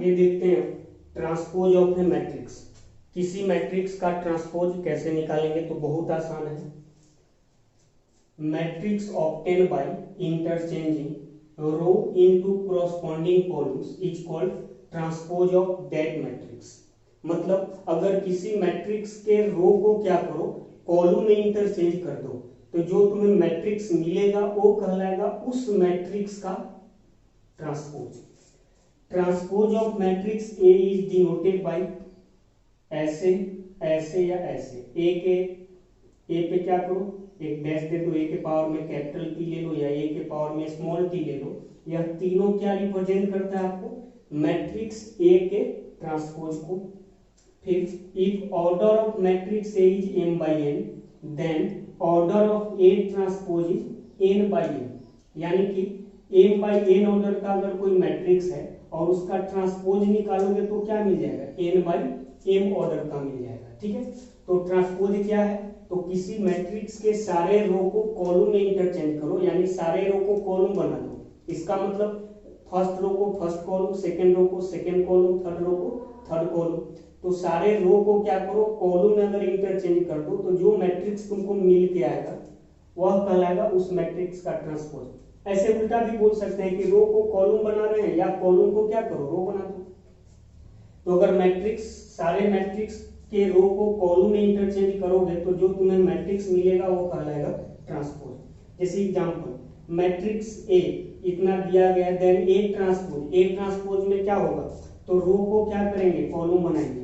आगे देखते हैं ट्रांसपोज ऑफ ए मैट्रिक्स। किसी मैट्रिक्स का ट्रांसपोज कैसे निकालेंगे, तो बहुत आसान है। Matrix obtain by interchanging row into corresponding columns is called transpose of that matrix. मतलब अगर किसी मैट्रिक्स के रो को क्या करो, कॉलम में इंटरचेंज कर दो, तो जो तुम्हें मैट्रिक्स मिलेगा वो कहलाएगा उस मैट्रिक्स का transpose. Transpose of matrix A is denoted by ऐसे, ऐसे या ऐसे। ए पे क्या करो, एक डैश दे दो, ए के पावर में कैपिटल टी ले लो या ए के पावर में स्मॉल टी ले लो। यह तीनों क्या रिप्रेजेंट करता है आपको, मैट्रिक्स ए के ट्रांसपोज को। फिर if order of matrix A is m by n, then order of A transpose is n by n। यानी कि m by n ऑर्डर का अगर कोई मैट्रिक्स है और उसका ट्रांसपोज निकालोगे तो क्या मिल जाएगा, n by m ऑर्डर का मिल जाएगा। ठीक है, तो ट्रांसपोज क्या है, तो किसी मैट्रिक्स के सारे रो को कॉलम में इंटरचेंज करो, यानी सारे रो को कॉलम बना दो। इसका मतलब फर्स्ट रो को फर्स्ट कॉलम, सेकंड रो को सेकंड कॉलम, थर्ड रो को थर्ड कॉलम। तो सारे रो को क्या करो, कॉलम में अगर इंटरचेंज कर दो तो जो मैट्रिक्स तुमको मिल के आएगा वह कहलाएगा उस मैट्रिक्स का ट्रांसपोज। ऐसे उल्टा भी बोल सकते हैं कि रो को कॉलम बना रहे हैं या कॉलम को क्या करो, रो बना दो। तो अगर मैट्रिक्स, सारे मैट्रिक्स के रो को कॉलम में इंटरचेंज करोगे तो जो तुम्हें मैट्रिक्स मिलेगा वो कहलाएगा ट्रांसपोज। जैसे एग्जांपल, मैट्रिक्स ए इतना दिया गया, then A transpose. A transpose में क्या होगा, तो रो को क्या करेंगे, कॉलम बनाएंगे।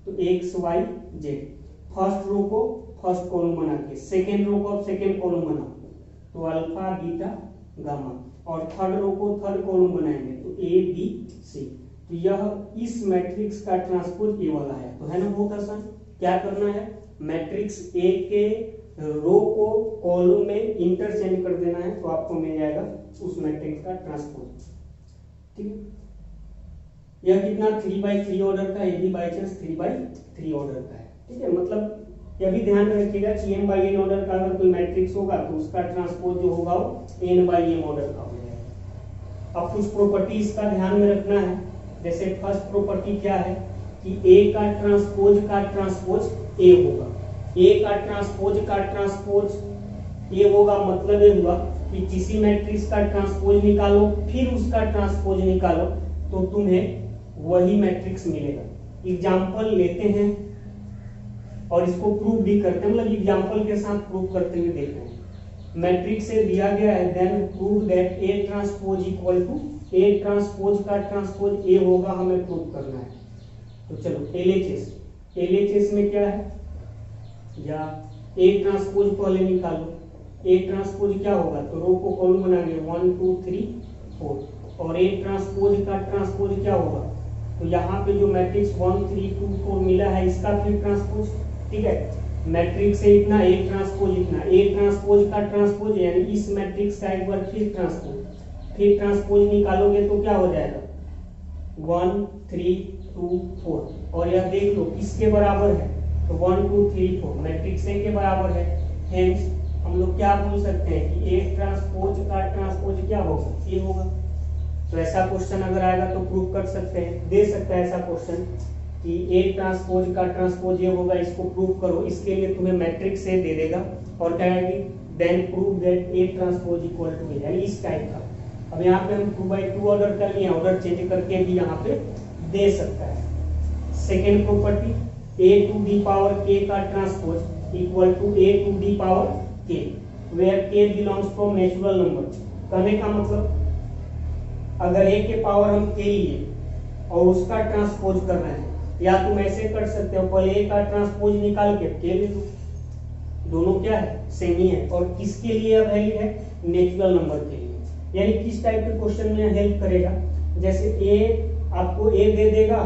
तो X Y Z, first row को फर्स्ट कॉलम बना के सेकेंड रो को सेकेंड कॉलम बनाओ तो अल्फा बीटा गामा, और थर्ड रो को थर्ड कॉलम बनाएंगे तो ए बी सी। तो यह इस मैट्रिक्स का ट्रांसपोज ए वाला है। तो है ना बहुत आसान। क्या करना है, मैट्रिक्स ए के रो को कॉलम में इंटरचेंज कर देना है तो आपको मिल जाएगा उस मैट्रिक्स का ट्रांसपोज। ठीक है, यह कितना 3/3 ऑर्डर का, ये भी बाई चांस 3/3 ऑर्डर का है। ठीक है, मतलब यह भी ध्यान में रखिएगा कि m by n ऑर्डर का अगर कोई मैट्रिक्स होगा तो उसका ट्रांसपोज जो होगा वो n by m ऑर्डर का हो जाएगा। अब कुछ प्रॉपर्टी इसका ध्यान में रखना है। जैसे फर्स्ट प्रॉपर्टी क्या है कि a का ट्रांसपोज a होगा। a का ट्रांसपोज a होगा, मतलब ये हुआ कि किसी मैट्रिक्स का ट्रांसपोज निकालो फिर उसका ट्रांसपोज निकालो तो तुम्हें वही मैट्रिक्स मिलेगा। एग्जाम्पल लेते हैं और इसको प्रूव भी करते हैं, मतलब एग्जाम्पल के साथ प्रूव करते हुए देखते हैं। मैट्रिक्स से दिया गया है, then prove that A transpose equal to, A transpose का ट्रांसपोज ए होगा, हमें प्रूव करना है। तो चलो एलएचएस में क्या है, या ए ट्रांसपोज पहले निकालो। ए ट्रांसपोज क्या होगा, तो रो को कॉलम बनाएंगे 1 2 3 4, और ए ट्रांसपोज का ट्रांसपोज क्या होगा, तो यहाँ पे जो मैट्रिक्स 1 3 2 4 मिला है इसका फिर ट्रांसपोज। ठीक है, मैट्रिक्स से इतना ए ट्रांसपोज इतना, ए ट्रांसपोज का ट्रांसपोज यानी इस मैट्रिक्स का एक बार फिर ट्रांसपोज निकालोगे तो क्या हो जाएगा 1 3 2 4, और यह देख लो किसके बराबर है, तो 1 2 3 4 मैट्रिक्स ए के बराबर है। हेंस हम लोग क्या बोल सकते हैं कि ए ट्रांसपोज का ट्रांसपोज क्या होगा, ए होगा। तो ऐसा क्वेश्चन अगर आएगा तो प्रूव कर सकते हैं, दे सकता है ऐसा क्वेश्चन कि ए ट्रांसपोज का ट्रांसपोज ये होगा, इसको प्रूव करो। इसके लिए तुम्हें मैट्रिक्स से दे देगा और कहेगी then prove that A transpose equal to A, यानी इस टाइप का। अब यहाँ पे हम 2/2 ऑर्डर कर लिए, ऑर्डर चेंज करके भी यहाँ पे दे सकता है। Second property, A to the power K का transpose equal to A to the power K, where K belongs from natural number. कहने का मतलब अगर ए के पावर हम के लिए और उसका ट्रांसपोज कर रहे हैं, या तुम ऐसे कर सकते हो पहले ए का ट्रांसपोज निकाल के के ले लो, दोनों क्या है सेम ही है। और किसके लिए वैल्यू है, नेचुरल नंबर के लिए। यानी किस टाइप के क्वेश्चन में हेल्प करेगा, जैसे ए आपको ए दे देगा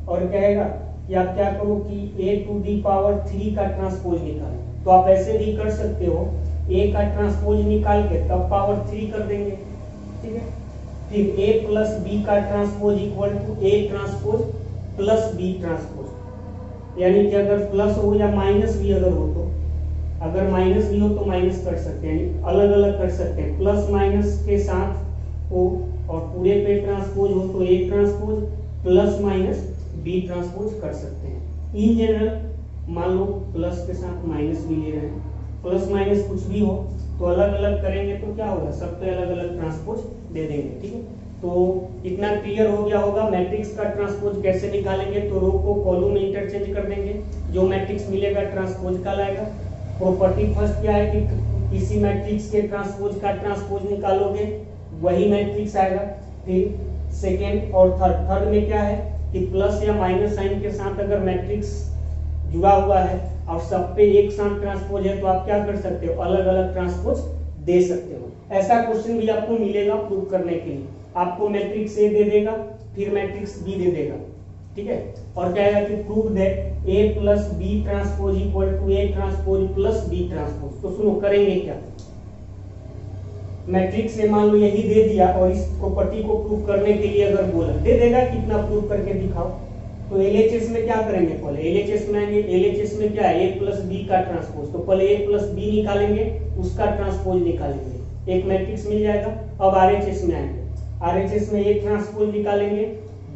और कहेगा कि आप क्या करो कि ए टू दी पावर 3 का ट्रांसपोज निकालो, तो आप ऐसे भी कर सकते हो, ए का ट्रांसपोज निकाल के तब पावर 3 कर देंगे। ठीक है, फिर a प्लस बी का transpose equal to a transpose plus b transpose, यानी कि अगर प्लस हो या माइनस भी अगर हो तो, अगर माइनस भी हो तो माइनस कर सकते हैं, अलग अलग कर सकते हैं, प्लस माइनस के साथ हो, और पूरे पे ट्रांसपोज हो तो a transpose plus minus B transpose कर सकते हैं। इन जनरल मान लो प्लस के साथ माइनस भी ले रहे हैं, प्लस माइनस कुछ भी हो तो अलग अलग करेंगे तो क्या होगा, सब पे अलग अलग ट्रांसपोज दे देंगे। ठीक है, तो इतना क्लियर हो गया होगा। मैट्रिक्स का ट्रांसपोज कैसे निकालेंगे, तो रो को कॉलम में इंटरचेंज कर देंगे, जो मैट्रिक्स मिलेगा ट्रांसपोज कहलाएगा। प्रॉपर्टी फर्स्ट क्या है कि किसी मैट्रिक्स के ट्रांसपोज का ट्रांसपोज निकालोगे वही मैट्रिक्स आएगा। फिर सेकेंड और थर्ड में क्या है कि प्लस या माइनस साइन के साथ अगर मैट्रिक्स जुड़ा हुआ है और सब पे एक साथ ट्रांसपोज है तो आप क्या कर सकते हो, अलग अलग ट्रांसपोज दे सकते हो। ऐसा क्वेश्चन भी आपको मिलेगा प्रूव करने के लिए, आपको मैट्रिक्स ए दे देगा फिर मैट्रिक्स बी दे देगा। ठीक है, और क्या है कि prove that A plus B transpose equal to A transpose plus B transpose. तो सुनो करेंगे क्या, मैट्रिक्स से मान लो यही दे दिया और इस प्रॉपर्टी को प्रूव करने के लिए अगर बोला दे देगा कितना प्रूव करके दिखाओ। तो एलएचएस में क्या करेंगे, पहले एलएचएस में आएंगे। एलएचएस में क्या है, ए प्लस बी का ट्रांसपोज, तो पहले ए प्लस बी निकालेंगे उसका ट्रांसपोज निकालेंगे, एक मैट्रिक्स मिल जाएगा। अब आरएचएस में आएंगे, आरएचएस में ए ट्रांसपोज निकालेंगे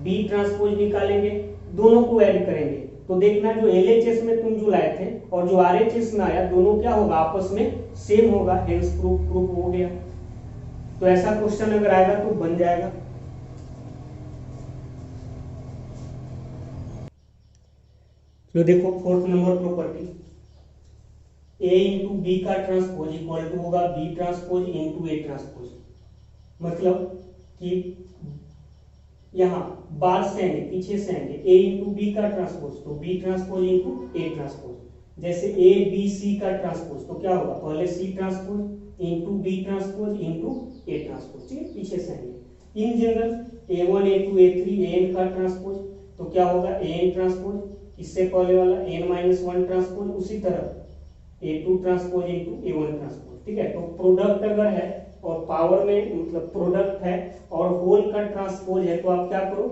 बी ट्रांसपोज निकालेंगे, दोनों को ऐड करेंगे तो देखना जो एलएचएस में तुम जो लाए थे और जो आरएचएस में आया दोनों क्या होगा, आपस में सेम होगा, हेंस प्रूफ हो गया। तो ऐसा क्वेश्चन अगर आएगा तो बन जाएगा। तो देखो fourth number property, A into B का ट्रांसपोज इक्वल टू होगा B transpose into A transpose. मतलब कि यहाँ बाद से आएंगे पीछे से आएंगे, ए इंटू बी का ट्रांसपोज तो B transpose into A transpose. जैसे ए बी सी का ट्रांसपोज तो क्या होगा, पहले C transpose into B transpose into A transpose. ठीक है, पीछे से आएंगे। इन जनरल ए1 ए2 ए3 एन का ट्रांसपोज तो क्या होगा एन ट्रांसपोज, इससे पहले वाला n-1 ट्रांसपोज, उसी तरह a2 transpose into a1 transpose. ठीक है, तो प्रोडक्ट अगर है और पावर में मतलब प्रोडक्ट है और होल का ट्रांसपोज है तो आप क्या करो,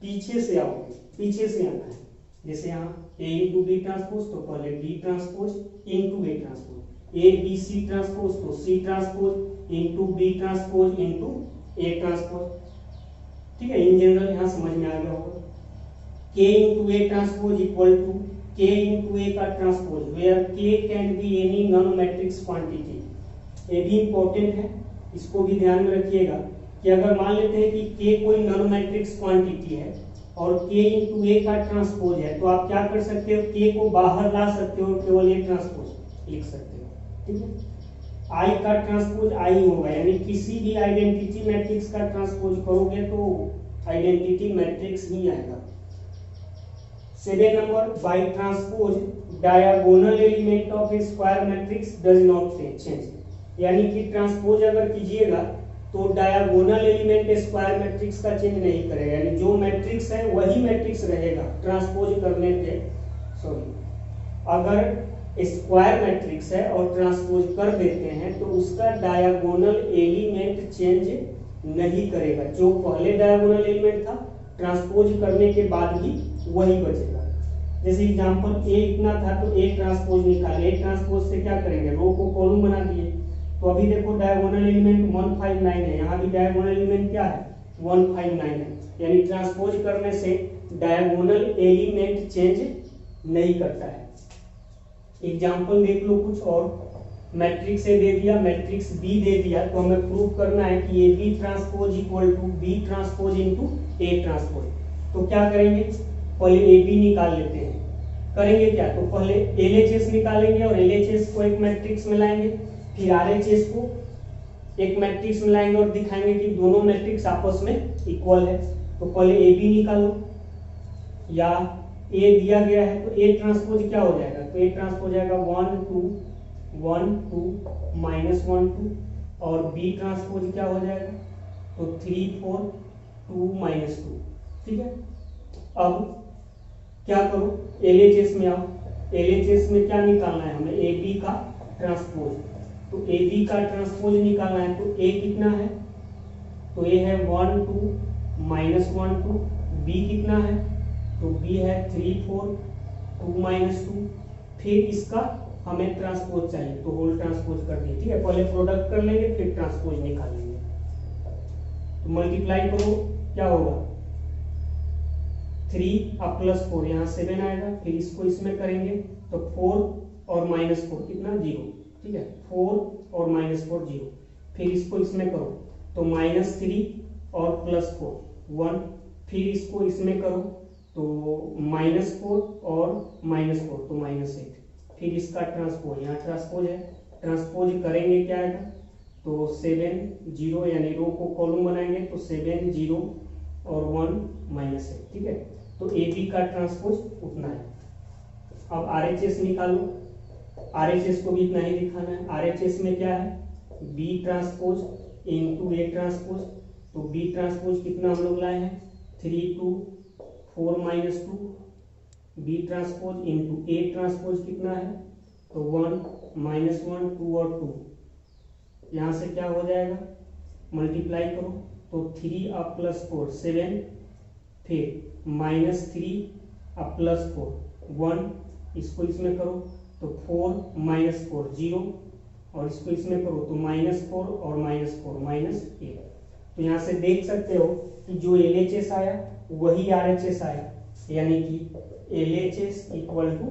पीछे से आओगे, पीछे से आना है। जैसे यहाँ a इंटू बी ट्रांसपोज तो पहले B transpose into A transpose, A B C transpose तो C transpose into B transpose into A transpose. ठीक है, इन जनरल यहाँ समझ में आ गया होगा। K into A transpose equal to K into A का transpose where K can be any non-matrix quantity। ये भी इंपॉर्टेंट है, इसको भी ध्यान में रखिएगा कि अगर मान लेते हैं कि K कोई नॉन मैट्रिक्स क्वांटिटी है और K into A का ट्रांसपोज है तो आप क्या कर सकते हो, K को बाहर ला सकते हो, केवल ये ट्रांसपोज लिख सकते हो। ठीक है, I का ट्रांसपोज I होगा, यानी किसी भी आइडेंटिटी मैट्रिक्स का ट्रांसपोज करोगे तो आइडेंटिटी मैट्रिक्स ही आएगा। 7 number, by transpose diagonal element of A square matrix does not change. यानी कि ट्रांसपोज अगर कीजिएगा तो डायगोनल एलिमेंट स्क्वायर मैट्रिक्स का चेंज नहीं करेगा, यानी जो मैट्रिक्स है वही मैट्रिक्स रहेगा ट्रांसपोज करने पे। सॉरी, अगर स्क्वायर मैट्रिक्स है और ट्रांसपोज कर देते हैं तो उसका डायगोनल एलिमेंट चेंज नहीं करेगा, जो पहले डायगोनल एलिमेंट था ट्रांसपोज करने के बाद भी वही बचेगा। जैसे एग्जांपल ए इतना था तो ए ट्रांसपोज निकाले, ए ट्रांसपोज से क्या करेंगे, रो को कॉलम बना दिए। तो अभी देखो डायगोनल एलिमेंट 159 है, यहाँ भी डायगोनल एलिमेंट क्या है 159 है, यानी ट्रांसपोज करने से डायगोनल एलिमेंट चेंज नहीं करता है। एग्जांपल देख लो कुछ और, मैट्रिक्स ए दे दिया, मैट्रिक्स बी दे दिया, तो हमें प्रूव करना है कि A B transpose equal to B transpose into A transpose. तो क्या करेंगे, पहले ए बी निकाल लेते हैं। करेंगे क्या, तो पहले एलएचएस निकालेंगे और एलएचएस को एक मैट्रिक्स में लाएंगे, फिर आरएचएस को एक मैट्रिक्स में लाएंगे और दिखाएंगे कि दोनों मैट्रिक्स आपस में इक्वल है। तो पहले ए बी निकालो, या ए दिया गया है तो ए ट्रांसपोज क्या हो जाएगा, तो ए ट्रांसपोज हो जाएगा 1 2 1 2 -1 2, और बी ट्रांसपोज क्या हो जाएगा, तो 3 4 2 -2। ठीक है, अब क्या करो, एलएचएस में आओ, एलएचएस में क्या निकालना है हमें, ए बी का ट्रांसपोज। तो ए बी का ट्रांसपोज निकालना है तो ए कितना है, तो ए है 1 2 -1 2, बी कितना है, तो बी है 3 4 2 -2। फिर इसका हमें ट्रांसपोज चाहिए तो होल ट्रांसपोज कर दिए। ठीक है, पहले प्रोडक्ट कर लेंगे फिर ट्रांसपोज निकालेंगे। तो मल्टीप्लाई करो क्या होगा, 3 अब प्लस 4 यहाँ 7 आएगा, फिर इसको इसमें करेंगे तो 4 और -4 कितना 0, ठीक है, 4 और -4 0, फिर इसको इसमें करो तो -3 और +4 1, फिर इसको इसमें करो तो -4 और -4 तो -8, फिर इसका ट्रांसपोज, यहाँ ट्रांसपोज है, ट्रांसपोज करेंगे क्या आएगा तो 7 0 यानी रो को कॉलम बनाएंगे तो 7 0 और 1 -8, ठीक है। तो ए बी का ट्रांसपोज उतना है। अब RHS निकालो, RHS को भी इतना ही दिखाना है। RHS में क्या है B transpose into A transpose, तो बी ट्रांसपोज कितना हम लोग लाए हैं 3 2 4 -2, B transpose into A transpose कितना है तो 1 -1 2 और 2, यहाँ से क्या हो जाएगा मल्टीप्लाई करो तो 3 अब +4 7, फिर -3 अब +4 1, इसको इसमें करो तो 4 -4 0, और इसको इसमें करो तो -4 और -4 -8। तो यहाँ से देख सकते हो कि जो LHS आया वही RHS आया, यानी कि LHS equal to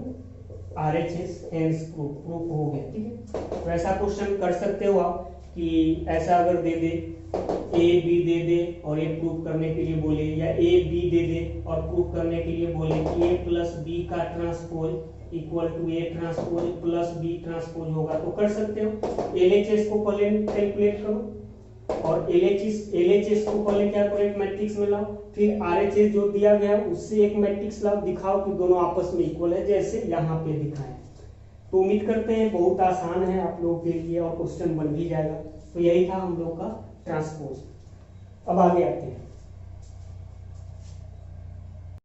RHS, hence proof हो गया, ठीक है। तो ऐसा क्वेश्चन कर सकते हो आप कि ऐसा अगर दे दे A B दे दे और ये प्रूफ करने के लिए बोले, या A B दे दे और प्रूफ करने के लिए बोले कि A प्लस बी का transpose equal to A transpose plus B transpose होगा, तो कर सकते हो। LHS को पहले कैलकुलेट करो और LHS को पहले क्या करो एक मैट्रिक्स में लाओ, फिर RHS जो दिया गया है उससे एक मैट्रिक्स लाओ, दिखाओ कि दोनों आपस में इक्वल है जैसे यहाँ पे दिखाएं। तो उम्मीद करते हैं बहुत आसान है आप लोगों के लिए और क्वेश्चन बन भी जाएगा। तो यही था हम लोग का ट्रांसपोज। अब आगे आते हैं।